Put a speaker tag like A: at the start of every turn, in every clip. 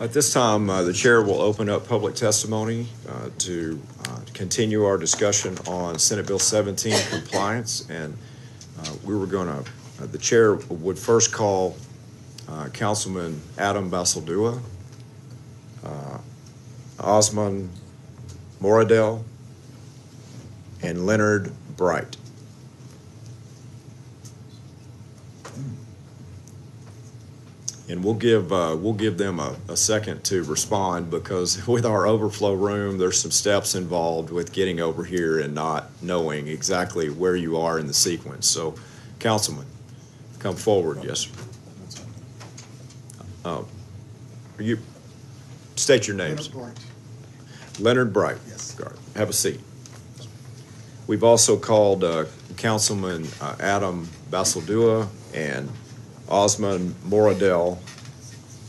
A: At this time, the chair will open up public testimony to continue our discussion on Senate Bill 17 compliance. And the chair would first call Councilman Adam Basildua, Osmond Moradel, and Leonard Bright. And we'll give them a second to respond, because with our overflow room, there's some steps involved with getting over here and not knowing exactly where you are in the sequence. So, Councilman, come forward. Yes, sir. You state your names.
B: Leonard Bright.
A: Leonard Bright.
B: Yes.
A: Have a seat. We've also called Councilman Adam Basildua and Osmond Moradel.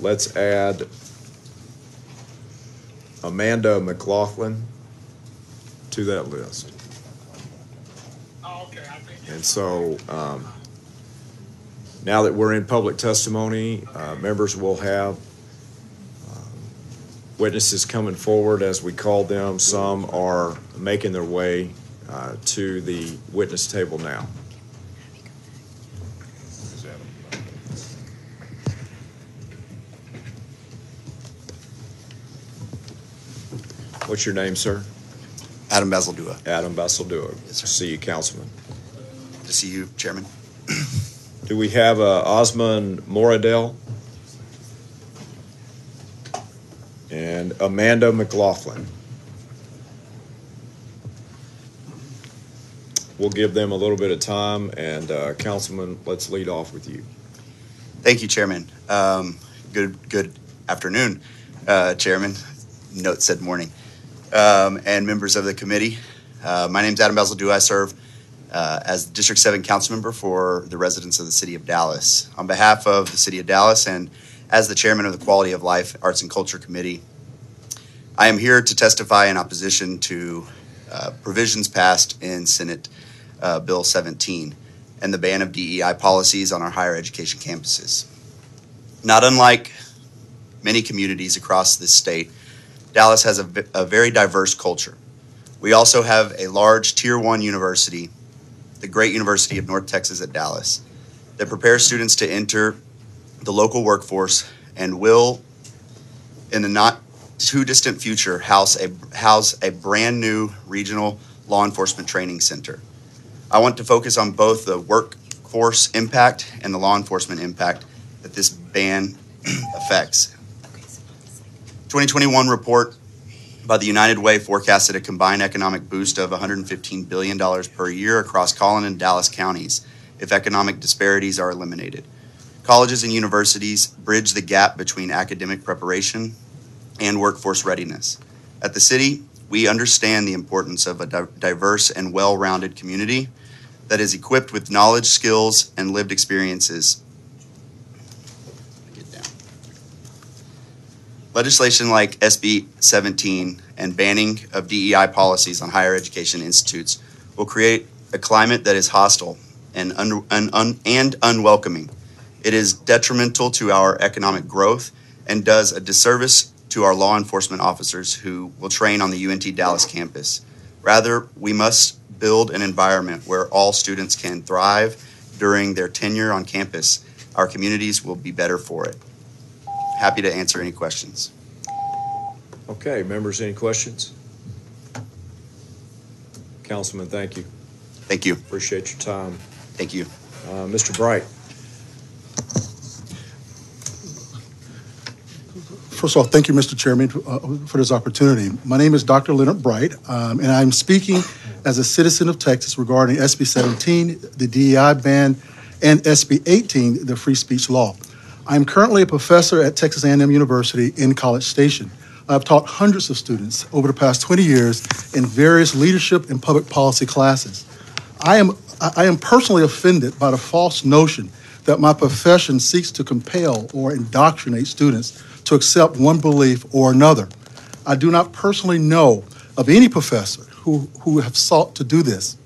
A: Let's add Amanda McLaughlin to that list.
C: Oh, okay.
A: And so now that we're in public testimony, members will have witnesses coming forward as we call them. Some are making their way to the witness table now. What's your name, sir?
D: Adam Basildua.
A: Adam Basildua.
D: Yes, sir.
A: See you, Councilman.
D: Good to see you, Chairman.
A: Do we have Osmond Moradel and Amanda McLaughlin? We'll give them a little bit of time, and Councilman, let's lead off with you.
D: Thank you, Chairman. Good afternoon, Chairman. Note said morning. And members of the committee. My name is Adam Basildua. I serve as District 7 council member for the residents of the City of Dallas. On behalf of the City of Dallas and as the chairman of the Quality of Life Arts and Culture Committee, I am here to testify in opposition to provisions passed in Senate Bill 17 and the ban of DEI policies on our higher education campuses. Not unlike many communities across this state, Dallas has a very diverse culture. We also have a large Tier 1 university, the Great University of North Texas at Dallas, that prepares students to enter the local workforce and will, in the not too distant future, house a brand new regional law enforcement training center. I want to focus on both the workforce impact and the law enforcement impact that this ban affects. 2021 report by the United Way forecasted a combined economic boost of $115 billion per year across Collin and Dallas counties if economic disparities are eliminated. Colleges and universities bridge the gap between academic preparation and workforce readiness. At the city, we understand the importance of a diverse and well-rounded community that is equipped with knowledge, skills, and lived experiences. Legislation like SB 17 and banning of DEI policies on higher education institutes will create a climate that is hostile and unwelcoming. It is detrimental to our economic growth and does a disservice to our law enforcement officers who will train on the UNT Dallas campus. Rather, we must build an environment where all students can thrive during their tenure on campus. Our communities will be better for it. Happy to answer any questions.
A: Okay, members, any questions? Councilman, thank you.
D: Thank you.
A: Appreciate your time.
D: Thank you.
A: Mr. Bright.
B: First of all, thank you, Mr. Chairman, for this opportunity. My name is Dr. Leonard Bright, and I'm speaking as a citizen of Texas regarding SB 17, the DEI ban, and SB 18, the free speech law. I'm currently a professor at Texas A&M University in College Station. I've taught hundreds of students over the past 20 years in various leadership and public policy classes. I am personally offended by the false notion that my profession seeks to compel or indoctrinate students to accept one belief or another. I do not personally know of any professor who have sought to do this.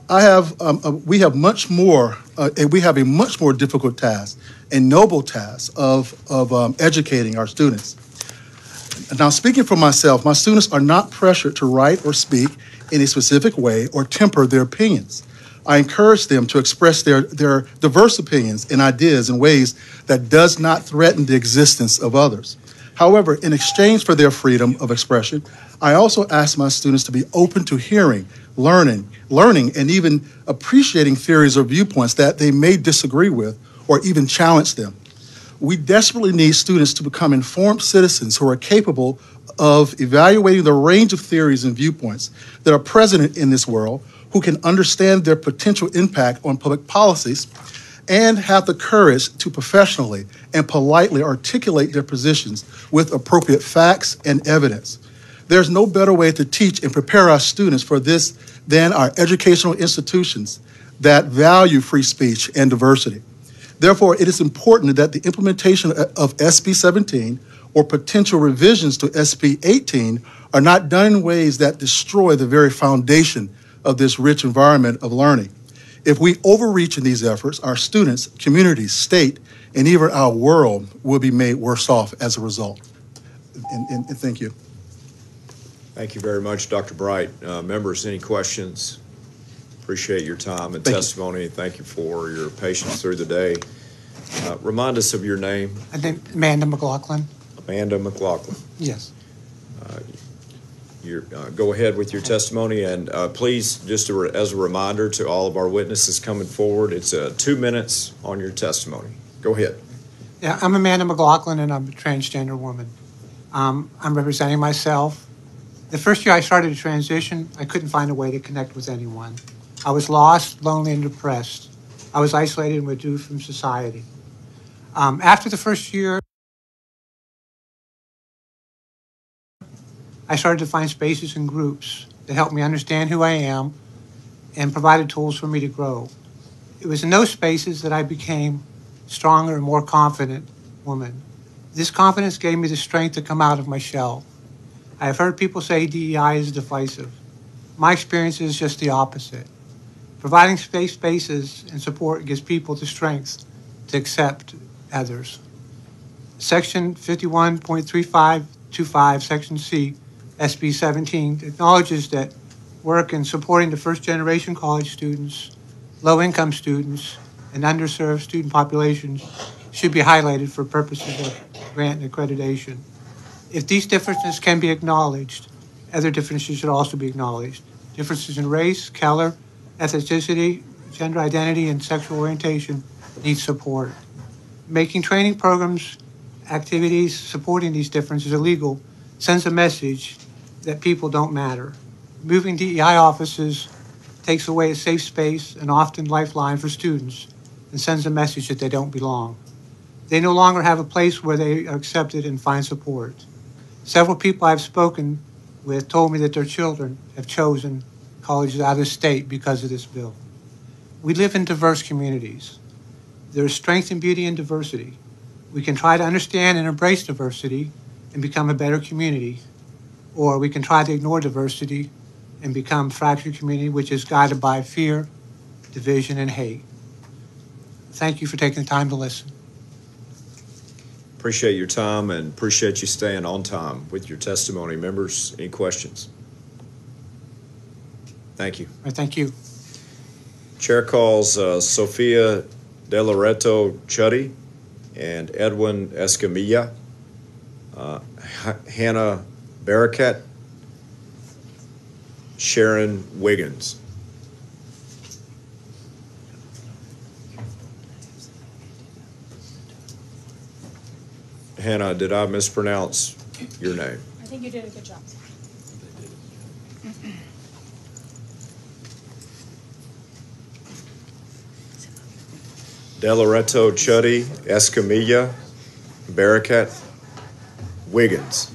B: We have a much more difficult task and noble task of educating our students. Now, speaking for myself, my students are not pressured to write or speak in a specific way or temper their opinions. I encourage them to express their diverse opinions and ideas in ways that does not threaten the existence of others. However, in exchange for their freedom of expression, I also ask my students to be open to hearing, learning, and even appreciating theories or viewpoints that they may disagree with or even challenge them. We desperately need students to become informed citizens who are capable of evaluating the range of theories and viewpoints that are present in this world, who can understand their potential impact on public policies, and have the courage to professionally and politely articulate their positions with appropriate facts and evidence. There's no better way to teach and prepare our students for this than our educational institutions that value free speech and diversity. Therefore, it is important that the implementation of SB 17 or potential revisions to SB 18 are not done in ways that destroy the very foundation of this rich environment of learning. If we overreach in these efforts, our students, communities, state, and even our world will be made worse off as a result. And thank you.
A: Thank you very much, Dr. Bright. Members, any questions? Appreciate your time and testimony. Thank you for your patience through the day. Remind us of your name.
E: I think Amanda McLaughlin.
A: Amanda McLaughlin.
E: Yes.
A: Go ahead with your testimony, and please, just as a reminder to all of our witnesses coming forward, it's 2 minutes on your testimony. Go ahead.
E: Yeah, I'm Amanda McLaughlin, and I'm a transgender woman. I'm representing myself. The first year I started a transition, I couldn't find a way to connect with anyone. I was lost, lonely, and depressed. I was isolated and withdrew from society. After the first year, I started to find spaces and groups that helped me understand who I am and provided tools for me to grow. It was in those spaces that I became stronger and more confident woman. This confidence gave me the strength to come out of my shell. I have heard people say DEI is divisive. My experience is just the opposite. Providing spaces and support gives people the strength to accept others. Section 51.3525, Section C, SB 17, acknowledges that work in supporting the first-generation college students, low-income students, and underserved student populations should be highlighted for purposes of grant and accreditation. If these differences can be acknowledged, other differences should also be acknowledged. Differences in race, color, ethnicity, gender identity, and sexual orientation need support. Making training programs, activities supporting these differences illegal sends a message that people don't matter. Moving DEI offices takes away a safe space and often lifeline for students and sends a message that they don't belong. They no longer have a place where they are accepted and find support. Several people I've spoken with told me that their children have chosen colleges out of state because of this bill. We live in diverse communities. There is strength and beauty in diversity. We can try to understand and embrace diversity and become a better community, or we can try to ignore diversity and become a fractured community which is guided by fear, division, and hate. Thank you for taking the time to listen.
A: Appreciate your time and appreciate you staying on time with your testimony. Members, any questions? Thank you.
E: All right, thank you.
A: Chair calls Sophia De Loreto Chuddy and Edwin Escamilla, Hannah Barakat, Sharon Wiggins. Hannah, did I mispronounce your name?
F: I think you did a good job.
A: De Loreto Chuddy, Escamilla, Barakat, Wiggins.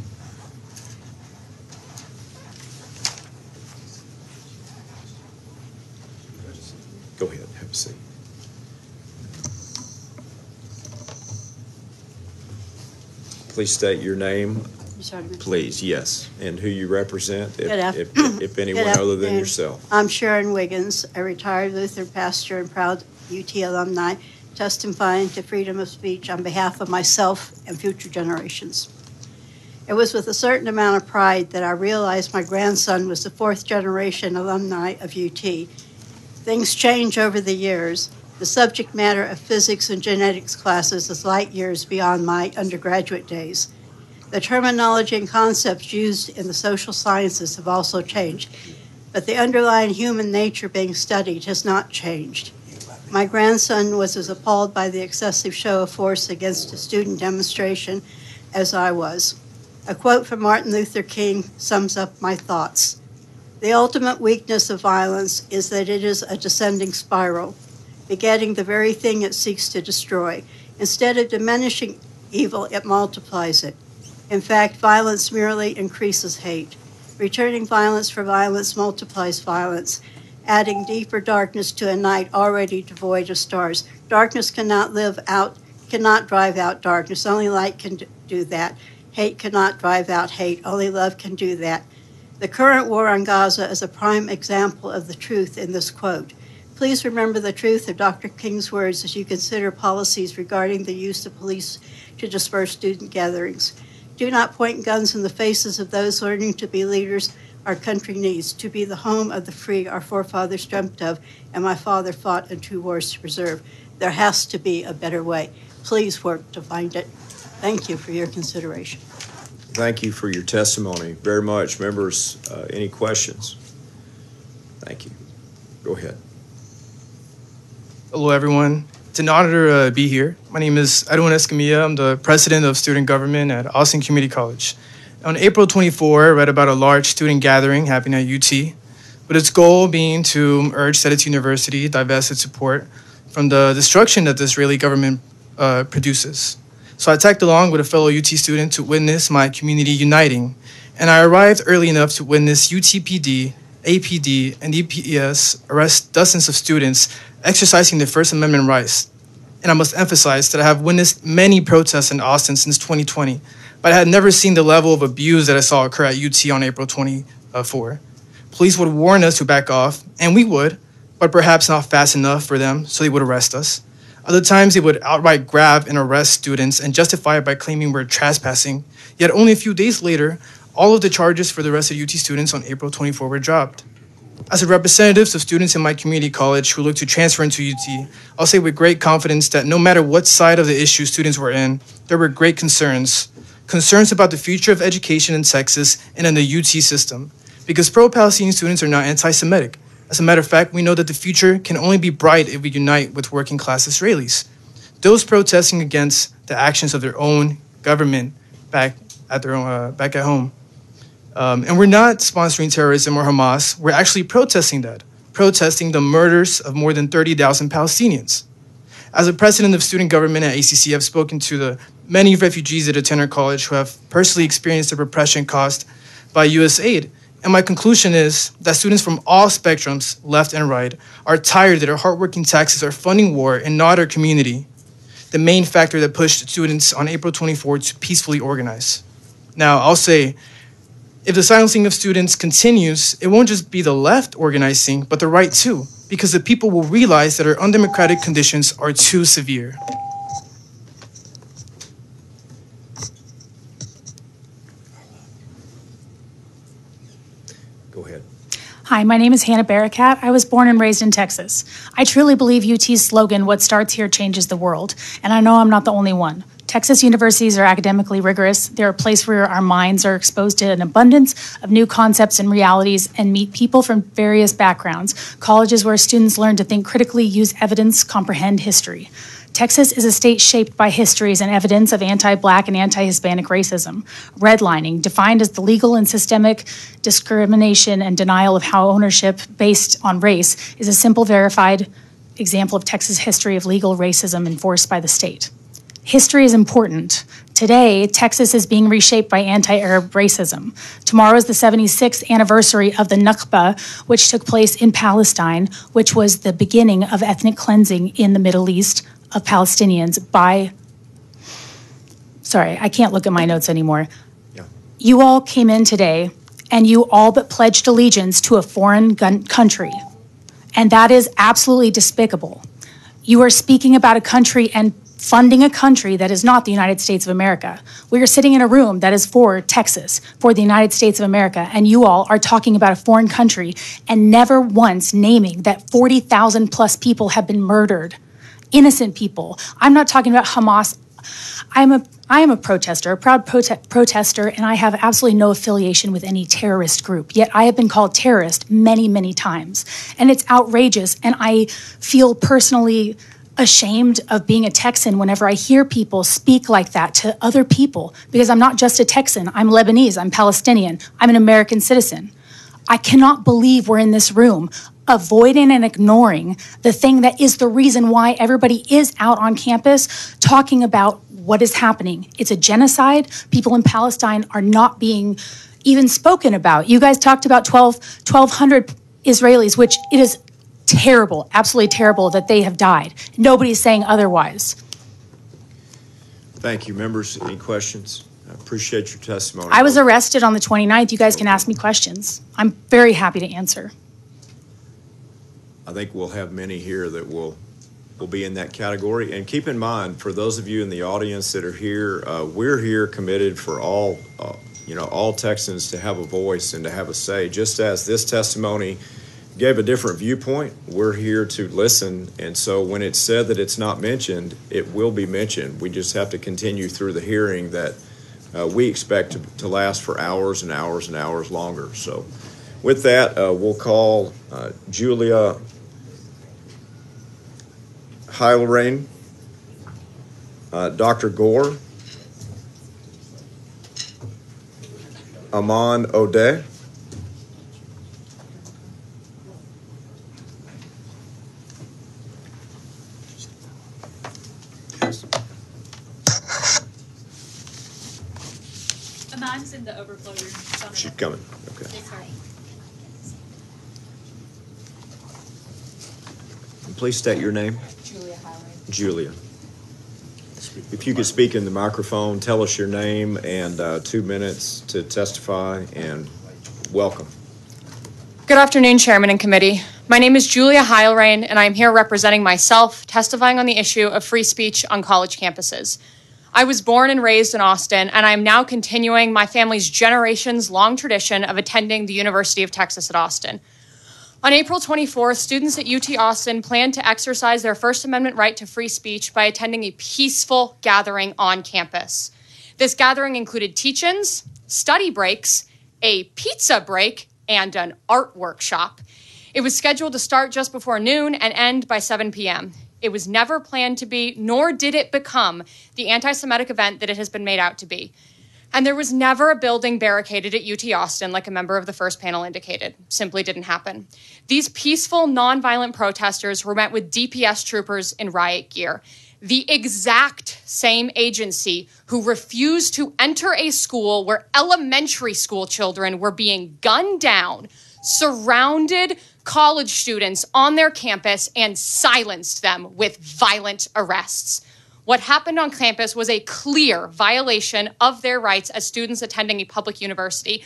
A: Go ahead, have a seat. Please state your name. Please, yes, and who you represent, if anyone other than yourself.
G: I'm Sharon Wiggins, a retired Lutheran pastor and proud UT alumni, testifying to freedom of speech on behalf of myself and future generations. It was with a certain amount of pride that I realized my grandson was the fourth-generation alumni of UT. Things change over the years. The subject matter of physics and genetics classes is light years beyond my undergraduate days. The terminology and concepts used in the social sciences have also changed, but the underlying human nature being studied has not changed. My grandson was as appalled by the excessive show of force against a student demonstration as I was. A quote from Martin Luther King sums up my thoughts. The ultimate weakness of violence is that it is a descending spiral, begetting the very thing it seeks to destroy. Instead of diminishing evil, it multiplies it. In fact, violence merely increases hate. Returning violence for violence multiplies violence, adding deeper darkness to a night already devoid of stars. Darkness cannot drive out darkness. Only light can do that. Hate cannot drive out hate. Only love can do that. The current war on Gaza is a prime example of the truth in this quote. Please remember the truth of Dr. King's words as you consider policies regarding the use of police to disperse student gatherings. Do not point guns in the faces of those learning to be leaders our country needs, to be the home of the free our forefathers dreamt of, and my father fought in 2 wars to preserve. There has to be a better way. Please work to find it. Thank you for your consideration.
A: Thank you for your testimony very much. Members, any questions? Thank you. Go ahead.
F: Hello, everyone. It's an honor to be here. My name is Edwin Escamilla. I'm the president of student government at Austin Community College. On April 24, I read about a large student gathering happening at UT, with its goal being to urge that its university divest its support from the destruction that the Israeli government produces. So I tagged along with a fellow UT student to witness my community uniting, and I arrived early enough to witness UTPD, APD, and EPS arrest dozens of students exercising their First Amendment rights. And I must emphasize that I have witnessed many protests in Austin since 2020, but I had never seen the level of abuse that I saw occur at UT on April 24. Police would warn us to back off, and we would, but perhaps not fast enough for them, so they would arrest us. Other times, they would outright grab and arrest students and justify it by claiming we're trespassing. Yet only a few days later, all of the charges for the rest of UT students on April 24 were dropped. As a representative of students in my community college who look to transfer into UT, I'll say with great confidence that no matter what side of the issue students were in, there were great concerns about the future of education in Texas and in the UT system, because pro-Palestinian students are not anti-Semitic. As a matter of fact, we know that the future can only be bright if we unite with working-class Israelis, those protesting against the actions of their own government back at home. And we're not sponsoring terrorism or Hamas. We're actually protesting the murders of more than 30,000 Palestinians. As a president of student government at ACC, I've spoken to the many refugees that attend our college who have personally experienced the repression caused by U.S. aid. And my conclusion is that students from all spectrums, left and right, are tired that our hardworking taxes are funding war and not our community, the main factor that pushed students on April 24 to peacefully organize. Now, I'll say, if the silencing of students continues, it won't just be the left organizing, but the right too, because the people will realize that our undemocratic conditions are too severe.
A: Go ahead.
H: Hi, my name is Hannah Barakat. I was born and raised in Texas. I truly believe UT's slogan, "What starts here changes the world," and I know I'm not the only one. Texas universities are academically rigorous. They're a place where our minds are exposed to an abundance of new concepts and realities and meet people from various backgrounds. Colleges where students learn to think critically, use evidence, comprehend history. Texas is a state shaped by histories and evidence of anti-Black and anti-Hispanic racism. Redlining, defined as the legal and systemic discrimination and denial of how ownership based on race, is a simple, verified example of Texas history of legal racism enforced by the state. History is important. Today, Texas is being reshaped by anti-Arab racism. Tomorrow is the 76th anniversary of the Nakba, which took place in Palestine, which was the beginning of ethnic cleansing in the Middle East of Palestinians by, sorry, I can't look at my notes anymore.
A: Yeah.
H: You all came in today and you all but pledged allegiance to a foreign country. And that is absolutely despicable. You are speaking about a country and funding a country that is not the United States of America. We are sitting in a room that is for Texas, for the United States of America, and you all are talking about a foreign country and never once naming that 40,000 plus people have been murdered. Innocent people. I'm not talking about Hamas. I am a protester, a proud protester, and I have absolutely no affiliation with any terrorist group. Yet I have been called terrorist many, many times. And it's outrageous, and I feel personally ashamed of being a Texan whenever I hear people speak like that to other people, because I'm not just a Texan. I'm Lebanese, I'm Palestinian, I'm an American citizen. I cannot believe we're in this room avoiding and ignoring the thing that is the reason why everybody is out on campus talking about what is happening. It's a genocide. People in Palestine are not being even spoken about. You guys talked about 1,200 Israelis, which it is terrible, absolutely terrible that they have died. Nobody's saying otherwise.
A: Thank you. Members, any questions? I appreciate your testimony.
H: I was arrested on the 29th. You guys can ask me questions. I'm very happy to answer.
A: I think we'll have many here that will be in that category. And keep in mind, for those of you in the audience that are here, we're here committed for all Texans to have a voice and to have a say. Just as this testimony gave a different viewpoint, we're here to listen. And so when it's said that it's not mentioned, it will be mentioned. We just have to continue through the hearing that we expect to last for hours and hours and hours longer. So with that, we'll call Julia Heilrein, Dr. Gore, Aman Odeh,
I: Aman's in the overflow room.
A: she's coming. Okay.
I: Sorry.
A: Please state your name.
I: Julia Howard.
A: Julia. If you could speak in the microphone, tell us your name and 2 minutes to testify, and welcome.
J: Good afternoon, Chairman and Committee. My name is Julia Heilrein, and I am here representing myself, testifying on the issue of free speech on college campuses. I was born and raised in Austin, and I am now continuing my family's generations-long tradition of attending the University of Texas at Austin. On April 24th, students at UT Austin planned to exercise their First Amendment right to free speech by attending a peaceful gathering on campus. This gathering included teach-ins, study breaks, a pizza break, and an art workshop. It was scheduled to start just before noon and end by 7 p.m. It was never planned to be, nor did it become, the anti-Semitic event that it has been made out to be. And there was never a building barricaded at UT Austin like a member of the first panel indicated. Simply didn't happen. These peaceful, nonviolent protesters were met with DPS troopers in riot gear. The exact same agency who refused to enter a school where elementary school children were being gunned down, surrounded college students on their campus, and silenced them with violent arrests. What happened on campus was a clear violation of their rights as students attending a public university.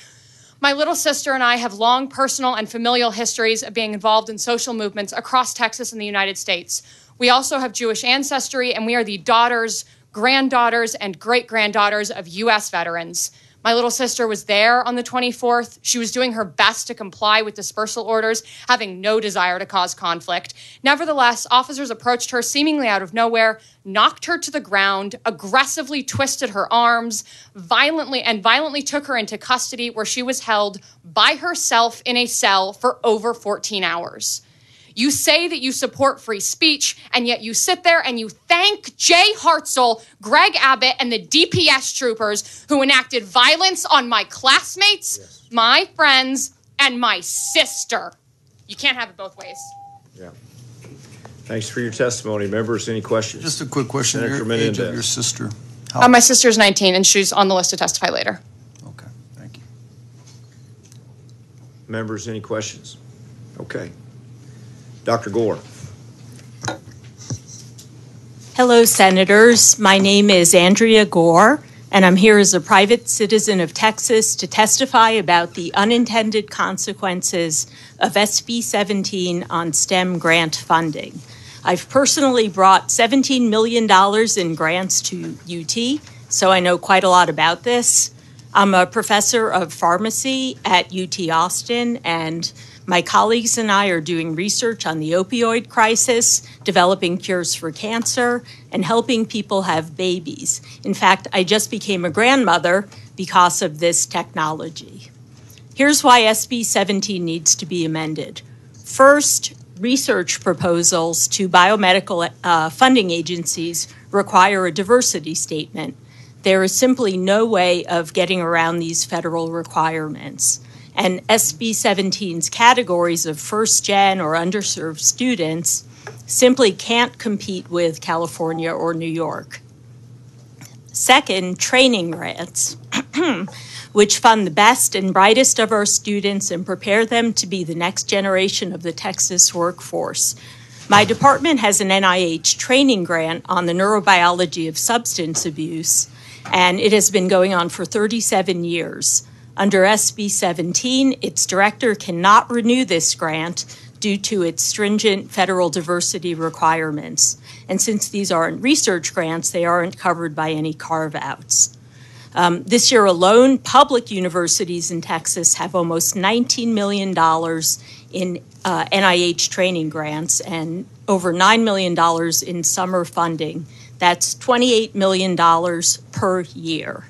J: My little sister and I have long personal and familial histories of being involved in social movements across Texas and the United States. We also have Jewish ancestry, and we are the daughters, granddaughters, and great-granddaughters of U.S. veterans. My little sister was there on the 24th. She was doing her best to comply with dispersal orders, having no desire to cause conflict. Nevertheless, officers approached her seemingly out of nowhere, knocked her to the ground, aggressively twisted her arms, violently took her into custody, where she was held by herself in a cell for over 14 hours. You say that you support free speech, and yet you sit there and you thank Jay Hartzell, Greg Abbott, and the DPS troopers who enacted violence on my classmates, my friends, and my sister. You can't have it both ways.
A: Yeah. Thanks for your testimony. Members, any questions?
K: Just a quick question.
A: Senator
K: Your age
A: Menendez.
K: of your sister?
J: My sister's 19, and she's on the list to testify later.
K: Okay, thank you.
A: Members, any questions? Okay. Dr. Gore.
L: Hello, Senators. My name is Andrea Gore, and I'm here as a private citizen of Texas to testify about the unintended consequences of SB 17 on STEM grant funding. I've personally brought $17 million in grants to UT, so I know quite a lot about this. I'm a professor of pharmacy at UT Austin, and my colleagues and I are doing research on the opioid crisis, developing cures for cancer, and helping people have babies. In fact, I just became a grandmother because of this technology. Here's why SB 17 needs to be amended. First, research proposals to biomedical funding agencies require a diversity statement. There is simply no way of getting around these federal requirements. And SB 17's categories of first-gen or underserved students simply can't compete with California or New York. Second, training grants, which fund the best and brightest of our students and prepare them to be the next generation of the Texas workforce. My department has an NIH training grant on the neurobiology of substance abuse, and it has been going on for 37 years. Under SB 17, its director cannot renew this grant due to its stringent federal diversity requirements. And since these aren't research grants, they aren't covered by any carve-outs. This year alone, public universities in Texas have almost $19 million in NIH training grants and over $9 million in summer funding. That's $28 million per year.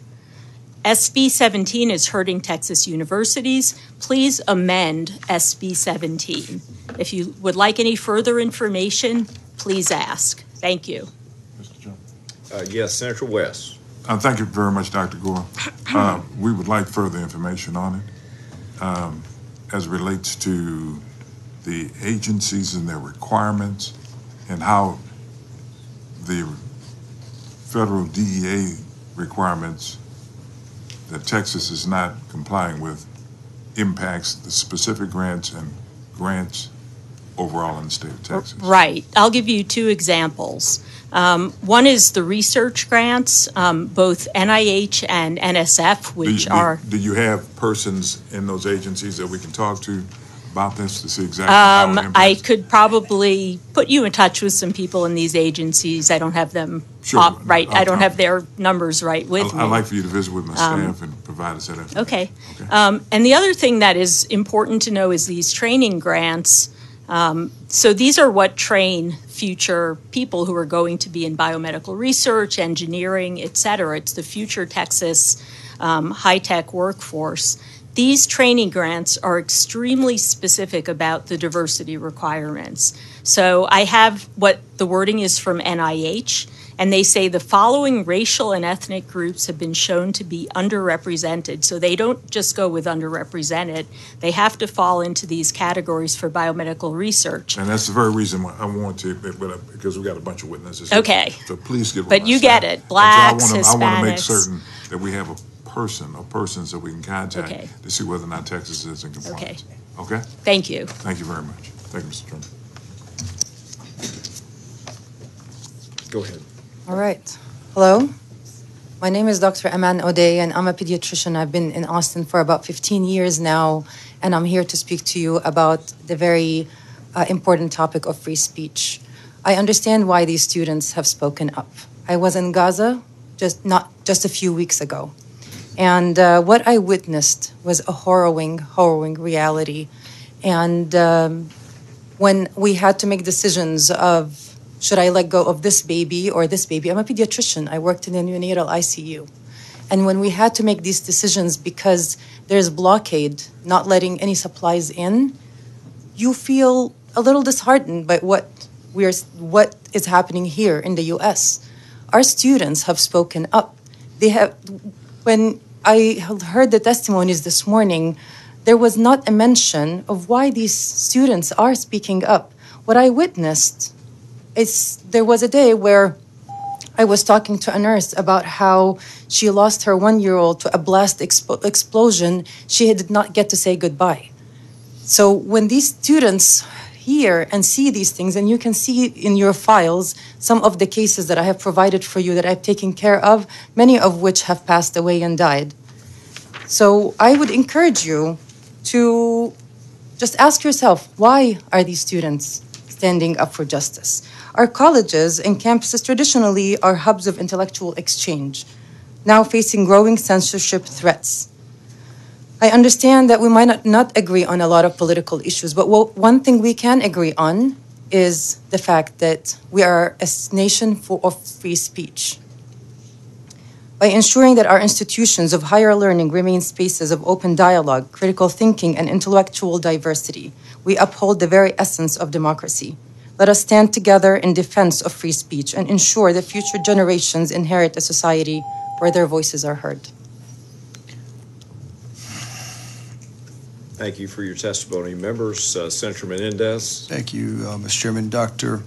L: SB 17 is hurting Texas universities. Please amend SB 17. If you would like any further information, please ask. Thank you.
M: Mr. Jones.
A: Yes, Senator West.
M: Thank you very much, Dr. Gore. We would like further information on it as it relates to the agencies and their requirements and how the federal DEA requirements that Texas is not complying with impacts the specific grants and grants overall in the state of Texas.
L: Right. I'll give you two examples. One is the research grants, both NIH and NSF, which
M: Do you have persons in those agencies that we can talk to about this to see exactly how it impacts?
L: I could probably put you in touch with some people in these agencies. I don't have them right. I don't have their numbers right with me.
M: I'd like for you to visit with my staff and provide us that information.
L: Okay. And the other thing that is important to know is these training grants. So these are what train future people who are going to be in biomedical research, engineering, et cetera. It's the future Texas high-tech workforce. These training grants are extremely specific about the diversity requirements. So I have what the wording is from NIH, and they say the following racial and ethnic groups have been shown to be underrepresented. So they don't just go with underrepresented. They have to fall into these categories for biomedical research.
M: And that's the very reason why I want to, because we got a bunch of witnesses.
L: Okay.
M: So please give.
L: But you get it. Blacks, Hispanics.
M: I want to make certain that we have a person or persons that we can contact to see whether or not Texas is in compliance. Okay.
L: Thank you.
M: Thank you very much. Thank you, Mr. Chairman.
A: Go ahead.
N: All right. Hello. My name is Dr. Aman O'Day, and I'm a pediatrician. I've been in Austin for about 15 years now, and I'm here to speak to you about the very important topic of free speech. I understand why these students have spoken up. I was in Gaza just a few weeks ago. And what I witnessed was a harrowing reality. And when we had to make decisions of, should I let go of this baby or this baby? I'm a pediatrician. I worked in the neonatal ICU. And when we had to make these decisions because there's blockade, not letting any supplies in, you feel a little disheartened by what is happening here in the U.S. Our students have spoken up. When I heard the testimonies this morning, there was not a mention of why these students are speaking up. What I witnessed is there was a day where I was talking to a nurse about how she lost her 1-year-old to a blast explosion. She did not get to say goodbye. So when these students hear and see these things, and you can see in your files some of the cases that I have provided for you that I've taken care of, many of which have passed away and died. So I would encourage you to just ask yourself, why are these students standing up for justice. Our colleges and campuses traditionally are hubs of intellectual exchange, now facing growing censorship threats. I understand that we might not agree on a lot of political issues, but one thing we can agree on is the fact that we are a nation of free speech. By ensuring that our institutions of higher learning remain spaces of open dialogue, critical thinking, and intellectual diversity, we uphold the very essence of democracy. Let us stand together in defense of free speech and ensure that future generations inherit a society where their voices are heard.
A: Thank you for your testimony. Members, Senator Menendez.
K: Thank you, Mr. Chairman. Doctor,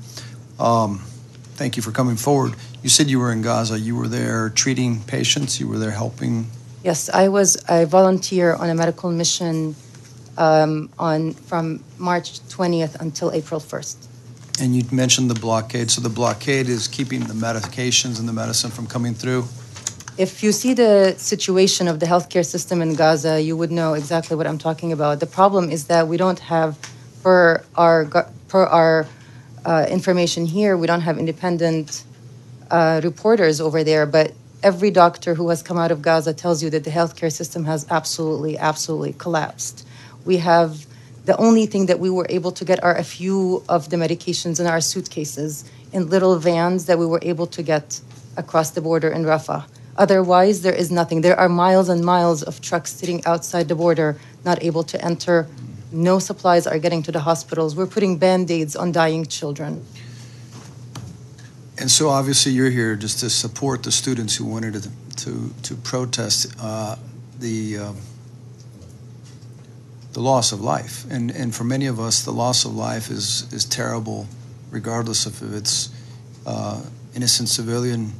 K: thank you for coming forward. You said you were in Gaza. You were there treating patients. You were there helping.
N: Yes, I was a volunteer on a medical mission from March 20th until April 1st.
K: And you mentioned the blockade. So the blockade is keeping the medications and the medicine from coming through?
N: If you see the situation of the healthcare system in Gaza, you would know exactly what I'm talking about. The problem is that we don't have, per our information here, we don't have independent reporters over there, but every doctor who has come out of Gaza tells you that the healthcare system has absolutely collapsed. We have, the only thing that we were able to get are a few of the medications in our suitcases in little vans that we were able to get across the border in Rafah. Otherwise, there is nothing. There are miles and miles of trucks sitting outside the border, not able to enter. No supplies are getting to the hospitals. We're putting Band-Aids on dying children.
K: And so obviously you're here just to support the students who wanted to protest the loss of life. And for many of us, the loss of life is terrible, regardless if it's innocent civilian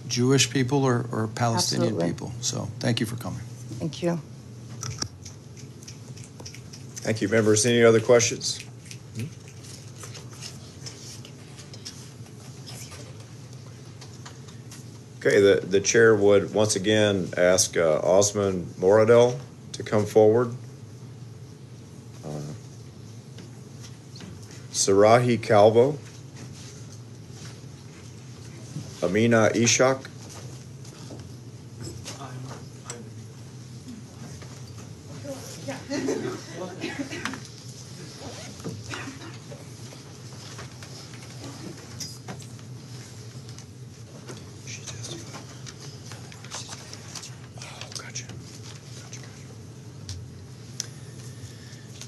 K: Jewish people or Palestinian
N: Absolutely.
K: people. So thank you for coming.
N: Thank you.
A: Thank you, members. Any other questions? Okay, the chair would once again ask Osman Moradel to come forward. Sarahi Calvo. Amina Ishak.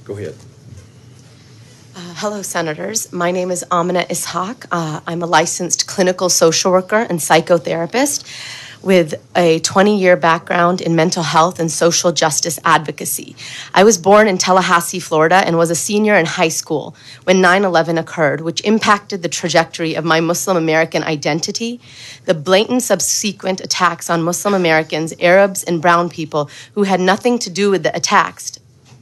A: Go ahead.
O: Hello, Senators. My name is Amina Ishaq. I'm a licensed clinical social worker and psychotherapist with a 20-year background in mental health and social justice advocacy. I was born in Tallahassee, Florida, and was a senior in high school when 9/11 occurred, which impacted the trajectory of my Muslim American identity. The blatant subsequent attacks on Muslim Americans, Arabs, and brown people who had nothing to do with the attacks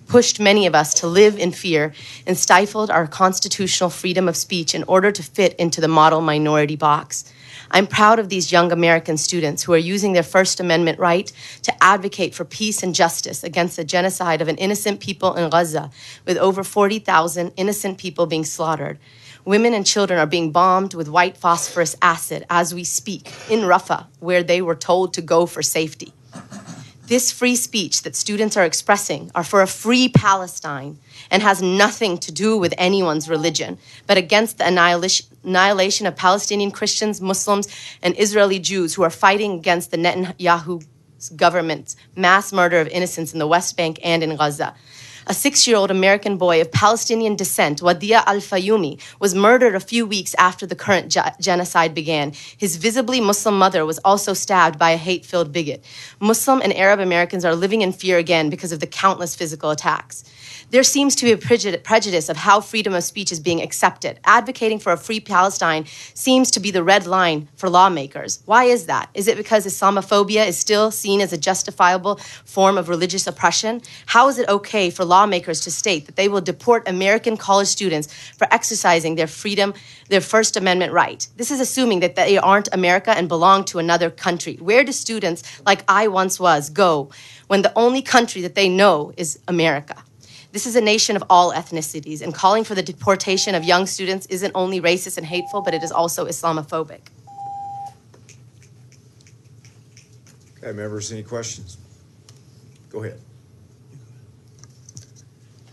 O: pushed many of us to live in fear and stifled our constitutional freedom of speech in order to fit into the model minority box. I'm proud of these young American students who are using their First Amendment right to advocate for peace and justice against the genocide of an innocent people in Gaza, with over 40,000 innocent people being slaughtered. Women and children are being bombed with white phosphorus acid as we speak in Rafah, where they were told to go for safety. This free speech that students are expressing are for a free Palestine and has nothing to do with anyone's religion, but against the annihilation of Palestinian Christians, Muslims, and Israeli Jews who are fighting against the Netanyahu's government's mass murder of innocents in the West Bank and in Gaza. A 6-year-old American boy of Palestinian descent, Wadia Al-Fayumi, was murdered a few weeks after the current genocide began. His visibly Muslim mother was also stabbed by a hate-filled bigot. Muslim and Arab Americans are living in fear again because of the countless physical attacks. There seems to be a prejudice of how freedom of speech is being accepted. Advocating for a free Palestine seems to be the red line for lawmakers. Why is that? Is it because Islamophobia is still seen as a justifiable form of religious oppression? How is it okay for lawmakers to state that they will deport American college students for exercising their freedom, their First Amendment right? This is assuming that they aren't America and belong to another country. Where do students, like I once was, go when the only country that they know is America? This is a nation of all ethnicities, and calling for the deportation of young students isn't only racist and hateful, but it is also Islamophobic.
A: Okay, members, any questions? Go ahead.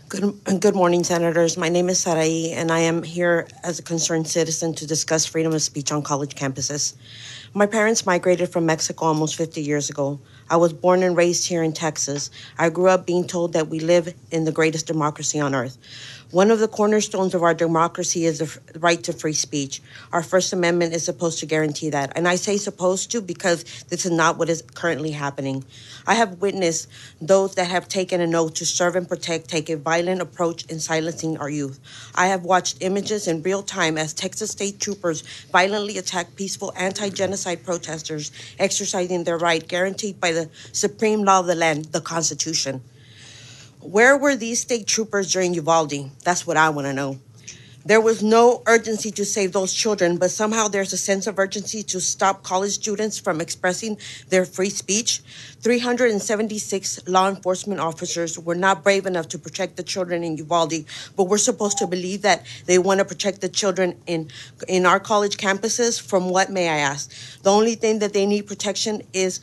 P: Good morning, Senators. My name is Sarai, and I am here as a concerned citizen to discuss freedom of speech on college campuses. My parents migrated from Mexico almost 50 years ago. I was born and raised here in Texas. I grew up being told that we live in the greatest democracy on earth. One of the cornerstones of our democracy is the right to free speech. Our First Amendment is supposed to guarantee that. And I say supposed to because this is not what is currently happening. I have witnessed those that have taken an oath to serve and protect take a violent approach in silencing our youth. I have watched images in real time as Texas state troopers violently attack peaceful anti-genocide protesters exercising their right guaranteed by the supreme law of the land, the Constitution. Where were these state troopers during Uvalde? That's what I want to know. There was no urgency to save those children, but somehow there's a sense of urgency to stop college students from expressing their free speech. 376 law enforcement officers were not brave enough to protect the children in Uvalde, but we're supposed to believe that they want to protect the children in our college campuses. From what, may I ask? The only thing that they need protection is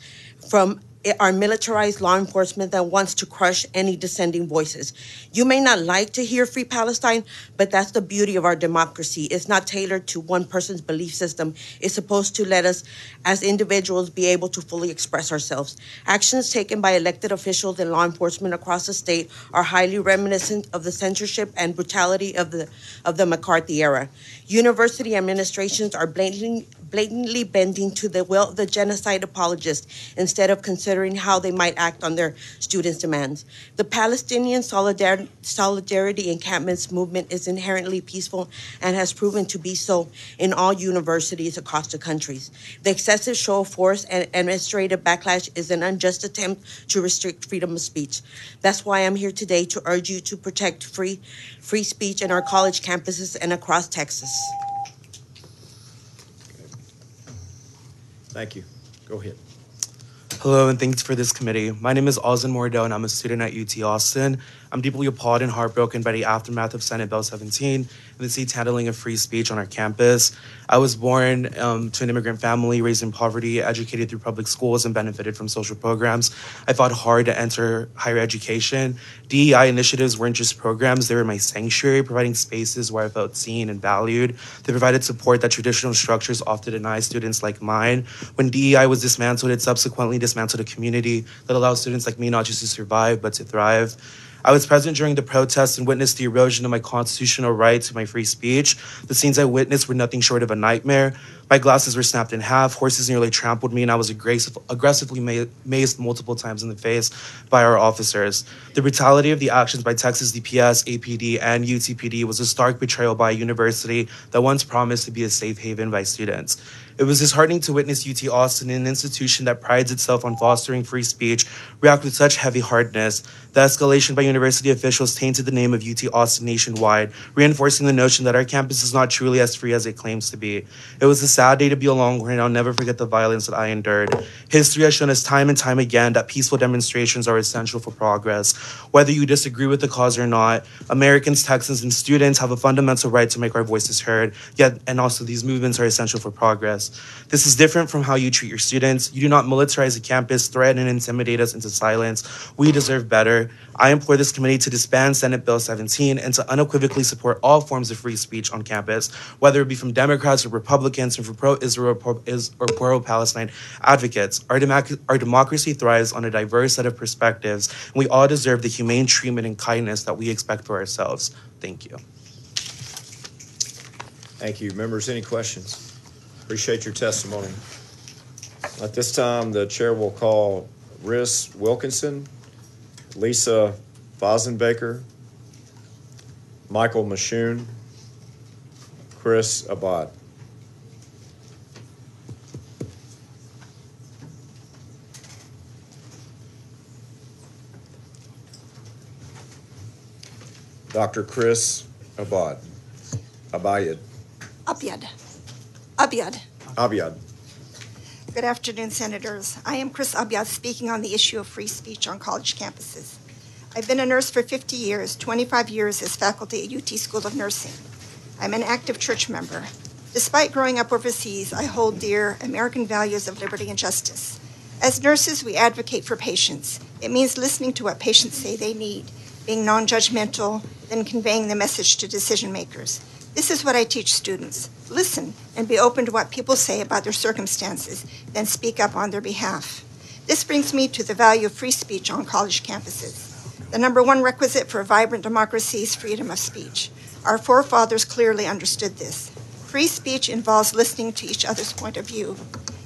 P: from our militarized law enforcement that wants to crush any dissenting voices. You may not like to hear Free Palestine, but that's the beauty of our democracy. It's not tailored to one person's belief system. It's supposed to let us, as individuals, be able to fully express ourselves. Actions taken by elected officials and law enforcement across the state are highly reminiscent of the censorship and brutality of the McCarthy era. University administrations are blatantly bending to the will of the genocide apologists instead of considering how they might act on their students' demands. The Palestinian Solidarity Encampments movement is inherently peaceful and has proven to be so in all universities across the country. The excessive show of force and administrative backlash is an unjust attempt to restrict freedom of speech. That's why I'm here today to urge you to protect free speech in our college campuses and across Texas.
A: Thank you. Go ahead.
Q: Hello, and thanks for this committee. My name is Alzin Mordell, and I'm a student at UT Austin. I'm deeply appalled and heartbroken by the aftermath of Senate Bill 17 and the state's handling of free speech on our campus. I was born to an immigrant family, raised in poverty, educated through public schools, and benefited from social programs. I fought hard to enter higher education. DEI initiatives weren't just programs, they were my sanctuary, providing spaces where I felt seen and valued. They provided support that traditional structures often deny students like mine. When DEI was dismantled, it subsequently dismantled a community that allows students like me not just to survive, but to thrive. I was present during the protests and witnessed the erosion of my constitutional right to my free speech. The scenes I witnessed were nothing short of a nightmare. My glasses were snapped in half, horses nearly trampled me, and I was aggressively maced multiple times in the face by our officers. The brutality of the actions by Texas DPS, APD, and UTPD was a stark betrayal by a university that once promised to be a safe haven by students. It was disheartening to witness UT Austin, an institution that prides itself on fostering free speech, react with such heavy-heartedness. The escalation by university officials tainted the name of UT Austin nationwide, reinforcing the notion that our campus is not truly as free as it claims to be. It was a sad day to be along, and I'll never forget the violence that I endured. History has shown us time and time again that peaceful demonstrations are essential for progress. Whether you disagree with the cause or not, Americans, Texans, and students have a fundamental right to make our voices heard, and also these movements are essential for progress. This is different from how you treat your students. You do not militarize a campus, threaten and intimidate us into silence. We deserve better. I implore this committee to disband Senate Bill 17 and to unequivocally support all forms of free speech on campus, whether it be from Democrats or Republicans or from pro-Israel or pro-Palestine advocates. Our democracy thrives on a diverse set of perspectives, and we all deserve the humane treatment and kindness that we expect for ourselves. Thank you.
A: Thank you. Members, any questions? Appreciate your testimony. At this time, the chair will call Riss Wilkinson, Lisa Fosenbaker, Michael Mashoon, Chris Abad. Dr. Chris Abad. Abayad. Abiad.
R: Good afternoon, Senators. I am Chris Abiad, speaking on the issue of free speech on college campuses. I've been a nurse for 50 years, 25 years as faculty at UT School of Nursing. I'm an active church member. Despite growing up overseas, I hold dear American values of liberty and justice. As nurses, we advocate for patients. It means listening to what patients say they need, being non-judgmental, then conveying the message to decision makers. This is what I teach students. Listen and be open to what people say about their circumstances, then speak up on their behalf. This brings me to the value of free speech on college campuses. The number one requisite for a vibrant democracy is freedom of speech. Our forefathers clearly understood this. Free speech involves listening to each other's point of view.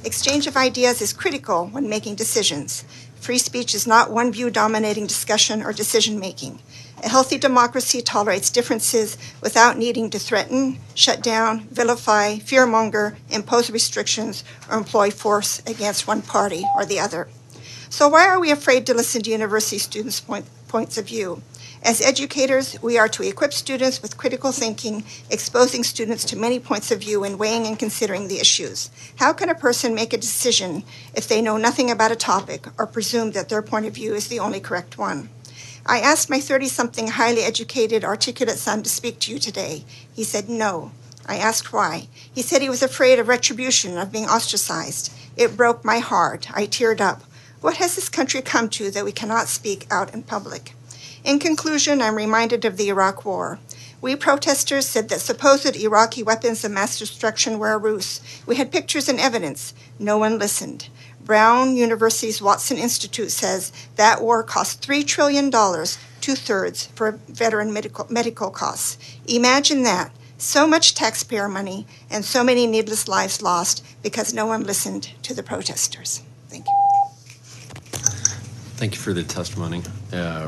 R: Exchange of ideas is critical when making decisions. Free speech is not one view dominating discussion or decision-making. A healthy democracy tolerates differences without needing to threaten, shut down, vilify, fearmonger, impose restrictions, or employ force against one party or the other. So why are we afraid to listen to university students' points of view? As educators, we are to equip students with critical thinking, exposing students to many points of view and weighing and considering the issues. How can a person make a decision if they know nothing about a topic or presume that their point of view is the only correct one? I asked my 30-something highly educated, articulate son to speak to you today. He said no. I asked why. He said he was afraid of retribution, of being ostracized. It broke my heart. I teared up. What has this country come to that we cannot speak out in public? In conclusion, I'm reminded of the Iraq War. We protesters said that supposed Iraqi weapons of mass destruction were a ruse. We had pictures and evidence. No one listened. Brown University's Watson Institute says that war cost $3 trillion, 2/3 for veteran medical costs. Imagine that. So much taxpayer money and so many needless lives lost because no one listened to the protesters. Thank you.
S: Thank you for the testimony.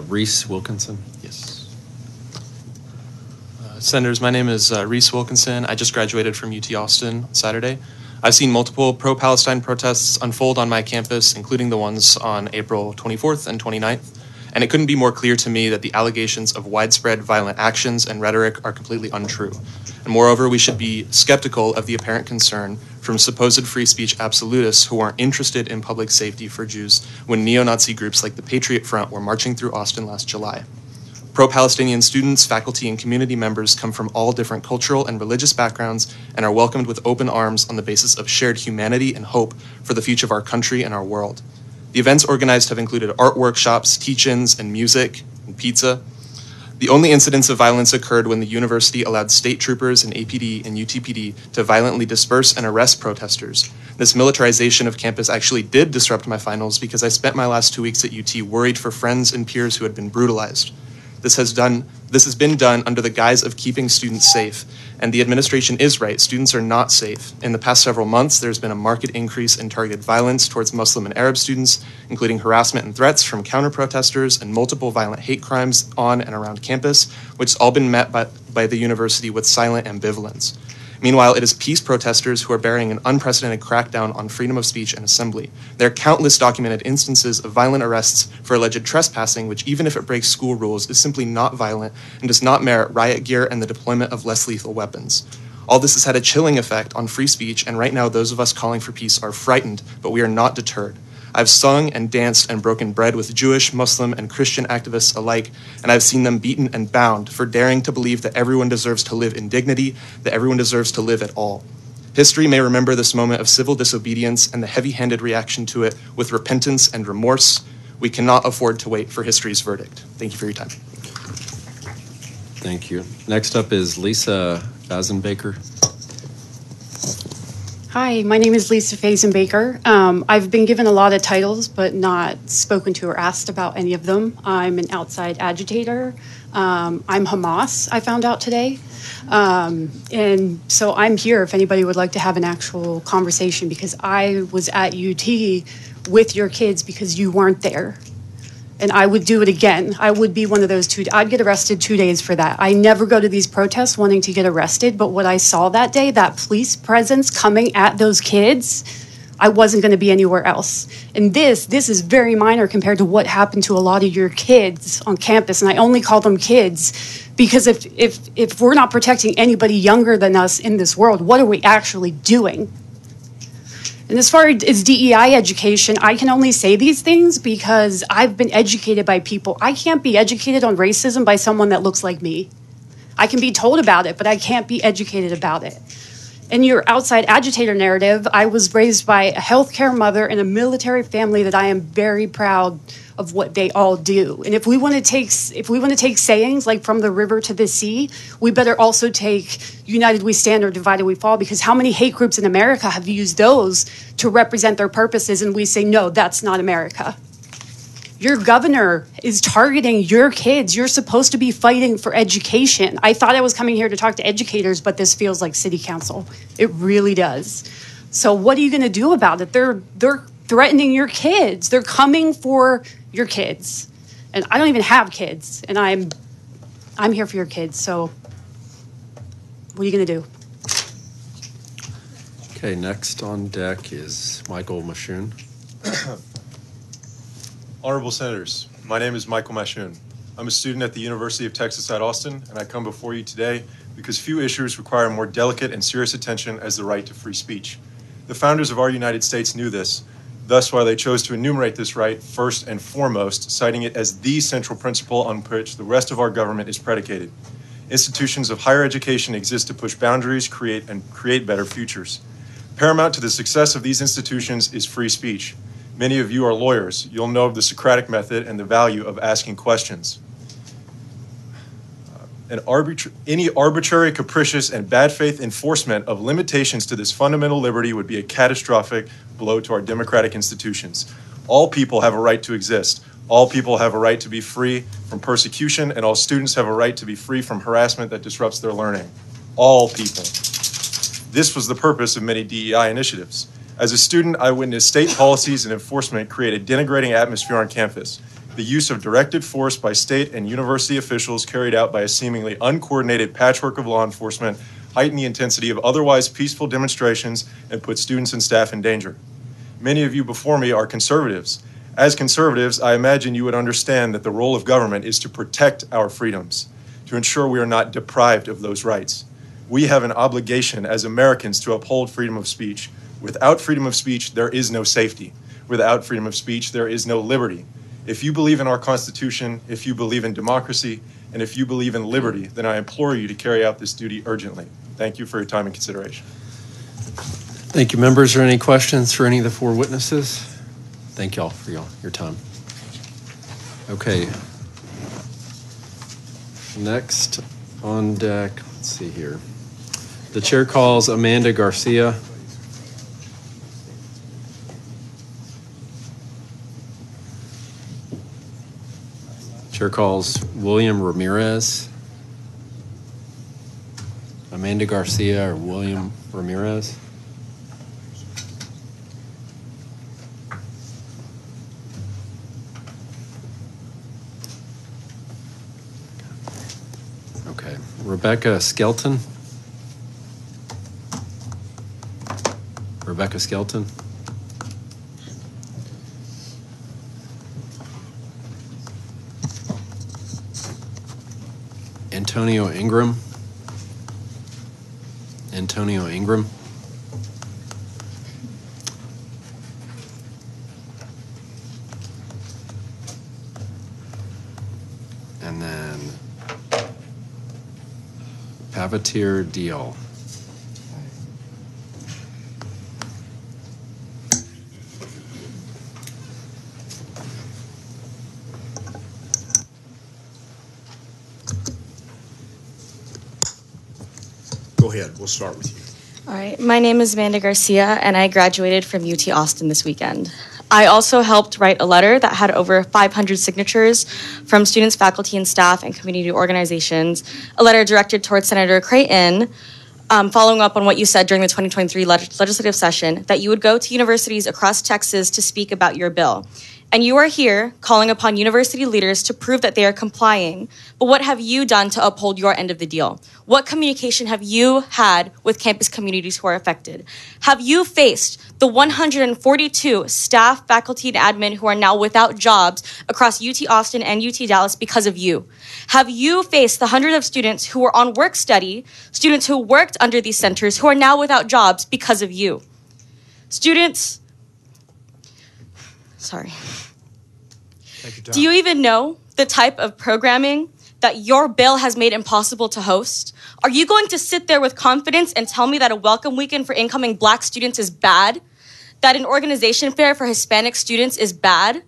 S: Reese Wilkinson.
T: Yes. Senators, my name is Reese Wilkinson. I just graduated from UT Austin on Saturday. I've seen multiple pro-Palestine protests unfold on my campus, including the ones on April 24th and 29th. And it couldn't be more clear to me that the allegations of widespread violent actions and rhetoric are completely untrue. And moreover, we should be skeptical of the apparent concern from supposed free speech absolutists who aren't interested in public safety for Jews when neo-Nazi groups like the Patriot Front were marching through Austin last July. Pro-Palestinian students, faculty, and community members come from all different cultural and religious backgrounds and are welcomed with open arms on the basis of shared humanity and hope for the future of our country and our world. The events organized have included art workshops, teach-ins, and music, and pizza. The only incidents of violence occurred when the university allowed state troopers and APD and UTPD to violently disperse and arrest protesters. This militarization of campus actually did disrupt my finals because I spent my last 2 weeks at UT worried for friends and peers who had been brutalized. This has been done under the guise of keeping students safe, and the administration is right. Students are not safe. In the past several months, there's been a marked increase in targeted violence towards Muslim and Arab students, including harassment and threats from counter-protesters and multiple violent hate crimes on and around campus, which has all been met by the university with silent ambivalence. Meanwhile, it is peace protesters who are bearing an unprecedented crackdown on freedom of speech and assembly. There are countless documented instances of violent arrests for alleged trespassing, which, even if it breaks school rules, is simply not violent and does not merit riot gear and the deployment of less lethal weapons. All this has had a chilling effect on free speech, and right now those of us calling for peace are frightened, but we are not deterred. I've sung and danced and broken bread with Jewish, Muslim, and Christian activists alike, and I've seen them beaten and bound for daring to believe that everyone deserves to live in dignity, that everyone deserves to live at all. History may remember this moment of civil disobedience and the heavy-handed reaction to it with repentance and remorse. We cannot afford to wait for history's verdict. Thank you for your time.
S: Thank you. Next up is Lisa Fazenbaker.
U: Hi, my name is Lisa Fazenbaker. I've been given a lot of titles, but not spoken to or asked about any of them. I'm an outside agitator. I'm Hamas, I found out today. And so I'm here if anybody would like to have an actual conversation, because I was at UT with your kids because you weren't there. And I would do it again. I would be one of those I'd get arrested 2 days for that. I never go to these protests wanting to get arrested, but what I saw that day, that police presence coming at those kids, I wasn't going to be anywhere else. And this is very minor compared to what happened to a lot of your kids on campus. And I only call them kids because if we're not protecting anybody younger than us in this world, what are we actually doing? And as far as DEI education, I can only say these things because I've been educated by people. I can't be educated on racism by someone that looks like me. I can be told about it, but I can't be educated about it. In your outside agitator narrative, I was raised by a healthcare mother in a military family that I am very proud of what they all do. And if we want to take sayings like from the river to the sea, we better also take united we stand or divided we fall, because how many hate groups in America have used those to represent their purposes, and we say, no, that's not America. Your governor is targeting your kids. You're supposed to be fighting for education. I thought I was coming here to talk to educators, but this feels like city council. It really does. So what are you going to do about it? They're threatening your kids. They're coming for your kids. And I don't even have kids, and I'm here for your kids. So what are you going to do?
S: Okay, next on deck is Michael Mashoon.
C: Honorable Senators, my name is Michael Mashoon. I'm a student at the University of Texas at Austin, and I come before you today because few issues require more delicate and serious attention as the right to free speech. The founders of our United States knew this. Thus, why they chose to enumerate this right first and foremost, citing it as the central principle on which the rest of our government is predicated. Institutions of higher education exist to push boundaries, create better futures. Paramount to the success of these institutions is free speech. Many of you are lawyers. You'll know of the Socratic method and the value of asking questions. Any arbitrary, capricious, and bad faith enforcement of limitations to this fundamental liberty would be a catastrophic blow to our democratic institutions. All people have a right to exist. All people have a right to be free from persecution, and all students have a right to be free from harassment that disrupts their learning. All people. This was the purpose of many DEI initiatives. As a student, I witnessed state policies and enforcement create a denigrating atmosphere on campus. The use of directed force by state and university officials carried out by a seemingly uncoordinated patchwork of law enforcement heightened the intensity of otherwise peaceful demonstrations and put students and staff in danger. Many of you before me are conservatives. As conservatives, I imagine you would understand that the role of government is to protect our freedoms, to ensure we are not deprived of those rights. We have an obligation as Americans to uphold freedom of speech. Without freedom of speech, there is no safety. Without freedom of speech, there is no liberty. If you believe in our Constitution, if you believe in democracy, and if you believe in liberty, then I implore you to carry out this duty urgently. Thank you for your time and consideration.
S: Thank you, members. Are there any questions for any of the four witnesses? Thank y'all for your time. Okay. Next on deck, let's see here. The chair calls Amanda Garcia. Chair calls William Ramirez. Amanda Garcia or William Ramirez? Okay. Rebecca Skelton. Rebecca Skelton. Antonio Ingram. Antonio Ingram. And then Pavatir Dial.
A: Go ahead, we'll start with you.
V: All right, my name is Amanda Garcia, and I graduated from UT Austin this weekend. I also helped write a letter that had over 500 signatures from students, faculty, and staff and community organizations, a letter directed towards Senator Creighton, following up on what you said during the 2023 legislative session, that you would go to universities across Texas to speak about your bill. And you are here calling upon university leaders to prove that they are complying. But what have you done to uphold your end of the deal? What communication have you had with campus communities who are affected? Have you faced the 142 staff, faculty, and admin who are now without jobs across UT Austin and UT Dallas because of you? Have you faced the hundreds of students who were on work study, students who worked under these centers who are now without jobs because of you? Students, sorry.
A: Take your time.
V: Do you even know the type of programming that your bill has made impossible to host? Are you going to sit there with confidence and tell me that a welcome weekend for incoming Black students is bad? That an organization fair for Hispanic students is bad?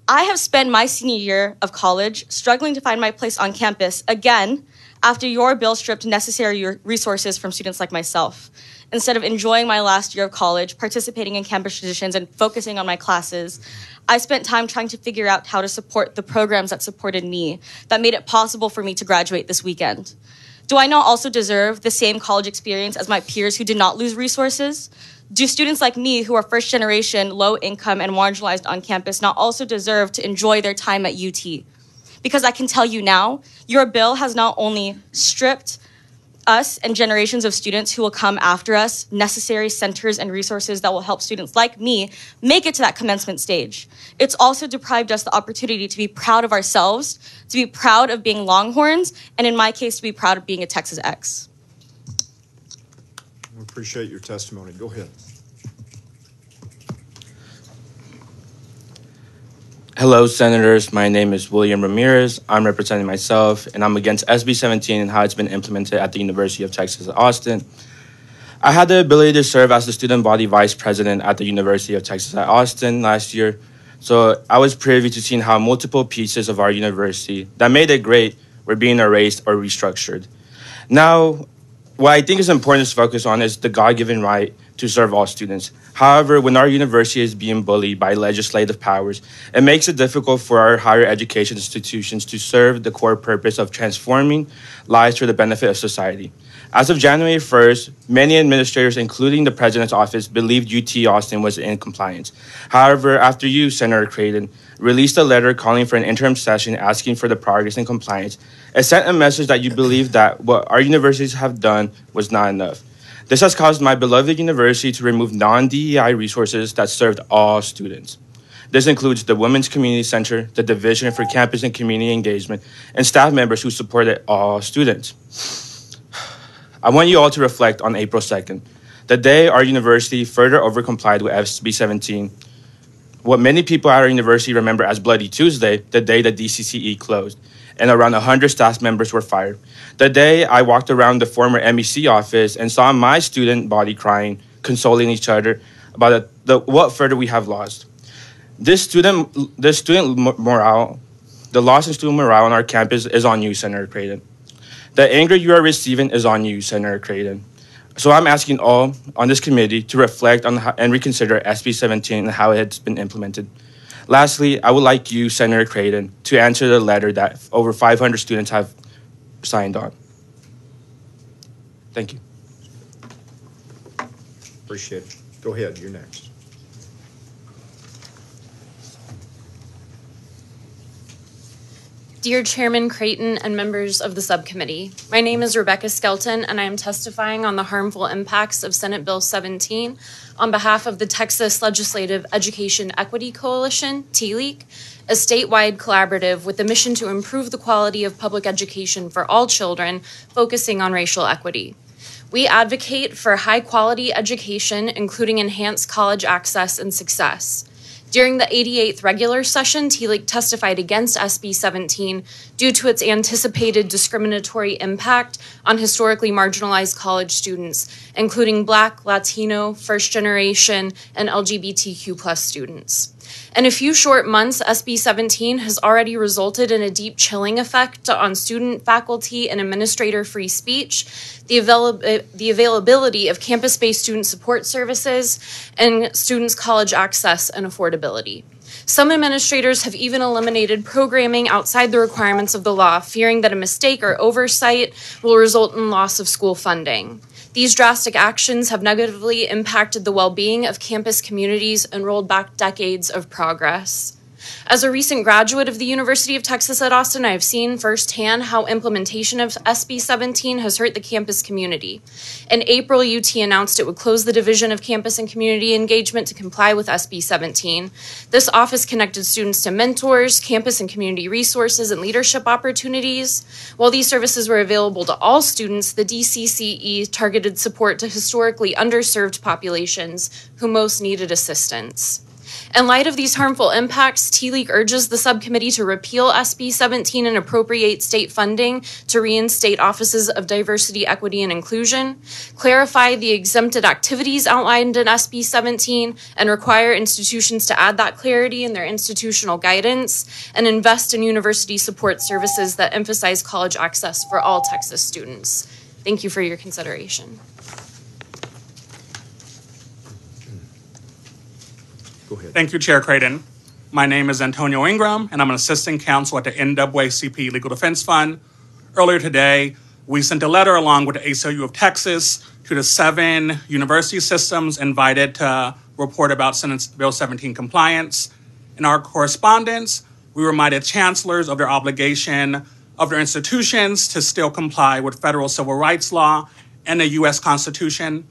V: I have spent my senior year of college struggling to find my place on campus, again, after your bill stripped necessary resources from students like myself. Instead of enjoying my last year of college, participating in campus traditions, and focusing on my classes, I spent time trying to figure out how to support the programs that supported me, that made it possible for me to graduate this weekend. Do I not also deserve the same college experience as my peers who did not lose resources? Do students like me who are first generation, low income, and marginalized on campus not also deserve to enjoy their time at UT? Because I can tell you now, your bill has not only stripped us and generations of students who will come after us necessary centers and resources that will help students like me make it to that commencement stage. It's also deprived us the opportunity to be proud of ourselves, to be proud of being Longhorns, and in my case, to be proud of being a Texas Ex.
A: We appreciate your testimony. Go ahead.
B: Hello, Senators. My name is William Ramirez. I'm representing myself, and I'm against SB 17 and how it's been implemented at the University of Texas at Austin. I had the ability to serve as the student body vice president at the University of Texas at Austin last year, so I was privy to seeing how multiple pieces of our university that made it great were being erased or restructured. Now, what I think is important to focus on is the God-given right to serve all students. However, when our university is being bullied by legislative powers, it makes it difficult for our higher education institutions to serve the core purpose of transforming lives for the benefit of society. As of January 1st, many administrators, including the president's office, believed UT Austin was in compliance. However, after you, Senator Creighton, released a letter calling for an interim session asking for the progress in compliance, it sent a message that you believe that what our universities have done was not enough. This has caused my beloved university to remove non-DEI resources that served all students. This includes the Women's Community Center, the Division for Campus and Community Engagement, and staff members who supported all students. I want you all to reflect on April 2nd, the day our university further overcomplied with SB 17, what many people at our university remember as Bloody Tuesday, the day the DCCE closed, and around 100 staff members were fired. The day I walked around the former MEC office and saw my student body crying, consoling each other about what further we have lost. The loss in student morale on our campus is on you, Senator Creighton. The anger you are receiving is on you, Senator Creighton. So I'm asking all on this committee to reflect on and reconsider SB 17 and how it's been implemented. Lastly, I would like you, Senator Creighton, to answer the letter that over 500 students have signed on. Thank you.
A: Appreciate it. Go ahead, you're next.
D: Dear Chairman Creighton and members of the subcommittee, my name is Rebecca Skelton, and I am testifying on the harmful impacts of Senate Bill 17 on behalf of the Texas Legislative Education Equity Coalition, TLEAC, a statewide collaborative with the mission to improve the quality of public education for all children, focusing on racial equity. We advocate for high-quality education, including enhanced college access and success. During the 88th regular session, TLEAC testified against SB 17 due to its anticipated discriminatory impact on historically marginalized college students, including Black, Latino, first generation, and LGBTQ+ students. In a few short months, SB 17 has already resulted in a deep chilling effect on student, faculty, and administrator free speech, the availability of campus-based student support services, and students' college access and affordability. Some administrators have even eliminated programming outside the requirements of the law, fearing that a mistake or oversight will result in loss of school funding. These drastic actions have negatively impacted the well-being of campus communities and rolled back decades of progress. As a recent graduate of the University of Texas at Austin, I have seen firsthand how implementation of SB 17 has hurt the campus community. In April, UT announced it would close the Division of Campus and Community Engagement to comply with SB 17. This office connected students to mentors, campus and community resources, and leadership opportunities. While these services were available to all students, the DCCE targeted support to historically underserved populations who most needed assistance. In light of these harmful impacts, T-League urges the subcommittee to repeal SB 17 and appropriate state funding to reinstate offices of diversity, equity, and inclusion, clarify the exempted activities outlined in SB 17, and require institutions to add that clarity in their institutional guidance, and invest in university support services that emphasize college access for all Texas students. Thank you for your consideration.
A: Go ahead.
E: Thank you, Chair Creighton. My name is Antonio Ingram, and I'm an assistant counsel at the NAACP Legal Defense Fund. Earlier today, we sent a letter along with the ACLU of Texas to the 7 university systems invited to report about Senate Bill 17 compliance. In our correspondence, we reminded chancellors of their obligation of their institutions to still comply with federal civil rights law and the U.S. Constitution.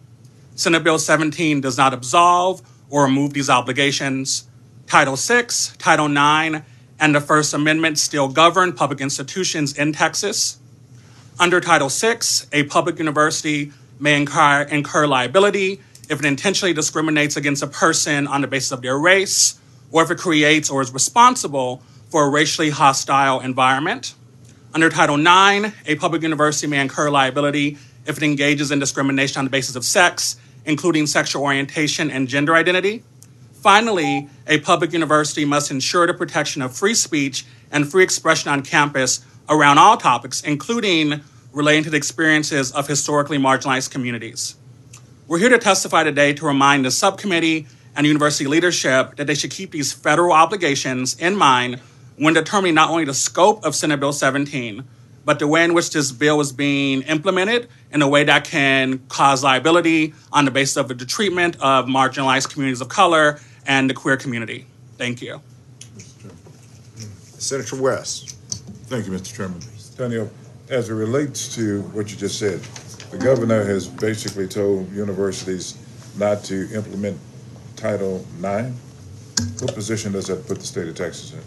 E: Senate Bill 17 does not absolve or remove these obligations. Title VI, Title IX, and the First Amendment still govern public institutions in Texas. Under Title VI, a public university may incur liability if it intentionally discriminates against a person on the basis of their race, or if it creates or is responsible for a racially hostile environment. Under Title IX, a public university may incur liability if it engages in discrimination on the basis of sex, including sexual orientation and gender identity. Finally, a public university must ensure the protection of free speech and free expression on campus around all topics, including relating to the experiences of historically marginalized communities. We're here to testify today to remind the subcommittee and university leadership that they should keep these federal obligations in mind when determining not only the scope of Senate Bill 17, but the way in which this bill is being implemented in a way that can cause liability on the basis of the treatment of marginalized communities of color and the queer community. Thank you.
A: Senator West.
M: Thank you, Mr. Chairman. Antonio, as it relates to what you just said, the governor has basically told universities not to implement Title IX. What position does that put the state of Texas in?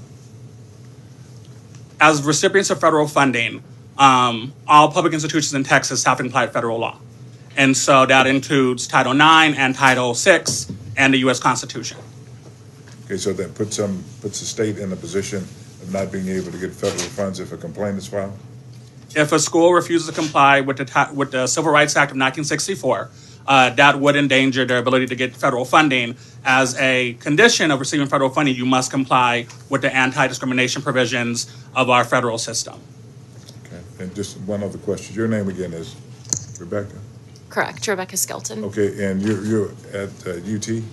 E: As recipients of federal funding, all public institutions in Texas have to comply with federal law. And so that includes Title IX and Title VI and the U.S. Constitution.
M: Okay, so that puts the state in a position of not being able to get federal funds if a complaint is filed?
E: If a school refuses to comply with the Civil Rights Act of 1964, that would endanger their ability to get federal funding. As a condition of receiving federal funding, you must comply with the anti-discrimination provisions of our federal system.
M: Okay, and just one other question. Your name again is Rebecca?
D: Correct, Rebecca Skelton.
M: Okay, and you're at UT?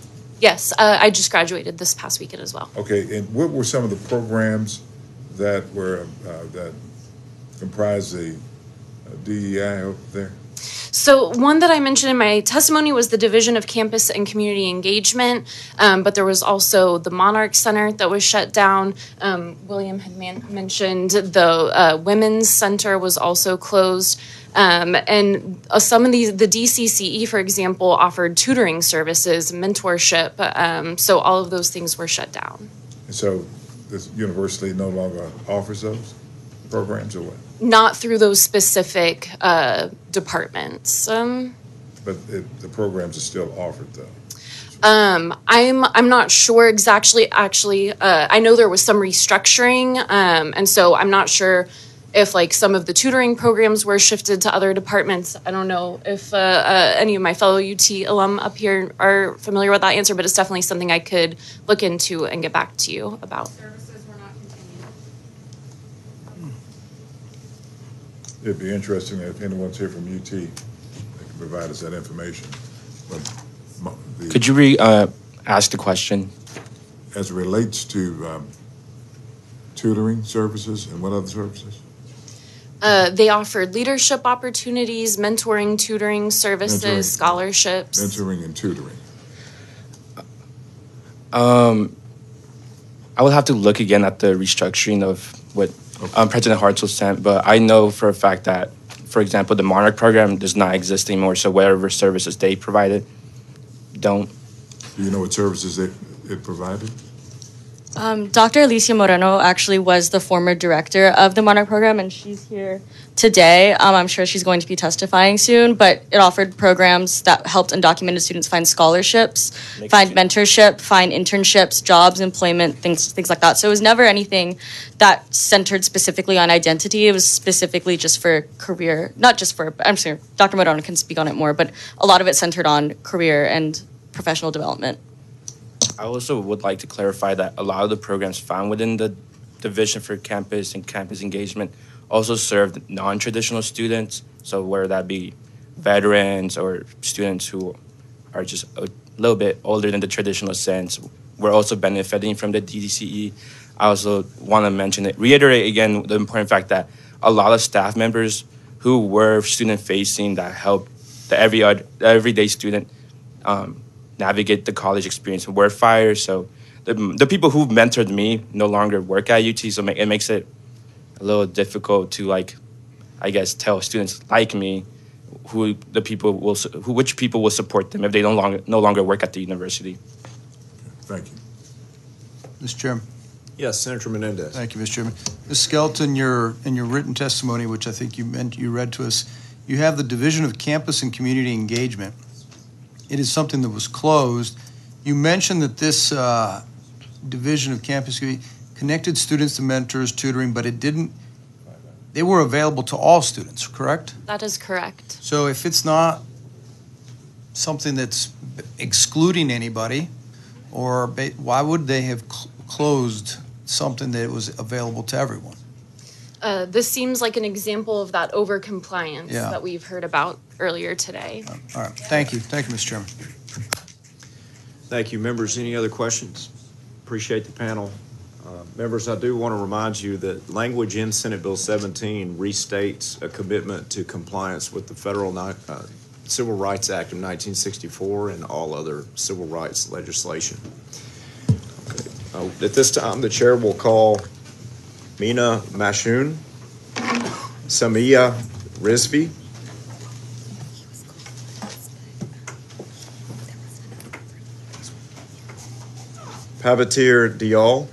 D: Yes, I just graduated this past weekend as well.
M: Okay, and what were some of the programs that were that comprised the DEI over there?
D: So one that I mentioned in my testimony was the Division of Campus and Community Engagement, but there was also the Monarch Center that was shut down. William had mentioned the Women's Center was also closed. And some of the DCCE, for example, offered tutoring services, mentorship. So all of those things were shut down.
M: And so this university no longer offers those programs or what?
D: Not through those specific departments.
M: But the programs are still offered though.
D: I'm not sure exactly. Actually, I know there was some restructuring, and so I'm not sure if like some of the tutoring programs were shifted to other departments. I don't know if any of my fellow UT alum up here are familiar with that answer, but it's definitely something I could look into and get back to you about.
M: It'd be interesting if anyone's here from UT that can provide us that information. But
B: could you ask the question?
M: As it relates to tutoring services and what other services?
D: They offered leadership opportunities, mentoring, tutoring services, scholarships.
M: Mentoring and tutoring.
B: I would have to look again at the restructuring of what President Hartzell sent, but I know for a fact that, for example, the Monarch program does not exist anymore, so whatever services they provided don't.
M: Do you know what services it provided?
V: Dr. Alicia Moreno actually was the former director of the Monarch program, and she's here today. I'm sure she's going to be testifying soon, but it offered programs that helped undocumented students find scholarships, find mentorship, find internships, jobs, employment, things like that. So it was never anything that centered specifically on identity. It was specifically just for career, not just for, I'm sure Dr. Moreno can speak on it more, but a lot of it centered on career and professional development.
B: I also would like to clarify that a lot of the programs found within the Division for Campus and Campus Engagement also served non-traditional students, so whether that be veterans or students who are just a little bit older than the traditional sense, we're also benefiting from the DDCE. I also want to reiterate again the important fact that a lot of staff members who were student-facing that helped the everyday student navigate the college experience and were fired. So the people who mentored me no longer work at UT, so it makes it a little difficult to, like, I guess, tell students like me which people will support them if they no longer work at the university.
M: Thank you.
K: Mr. Chairman.
A: Yes, Senator Menendez.
K: Thank you, Mr. Chairman. Ms. Skelton, in your written testimony, which I think you read to us, you have the Division of Campus and Community Engagement. It is something that was closed. You mentioned that this Division of Campus connected students to mentors, tutoring, but they were available to all students, correct?
D: That is correct.
K: So if it's not something that's excluding anybody, why would they have closed something that was available to everyone?
D: This seems like an example of that overcompliance
K: Yeah.
D: that we've heard about earlier today.
K: All right, thank you. Thank you, Mr. Chairman.
A: Thank you, members. Any other questions? Appreciate the panel. Members, I do want to remind you that language in Senate Bill 17 restates a commitment to compliance with the Federal Civil Rights Act of 1964 and all other civil rights legislation. Okay. At this time, the chair will call Mina Mashoun, Samia Rizvi, Pavatir Dial,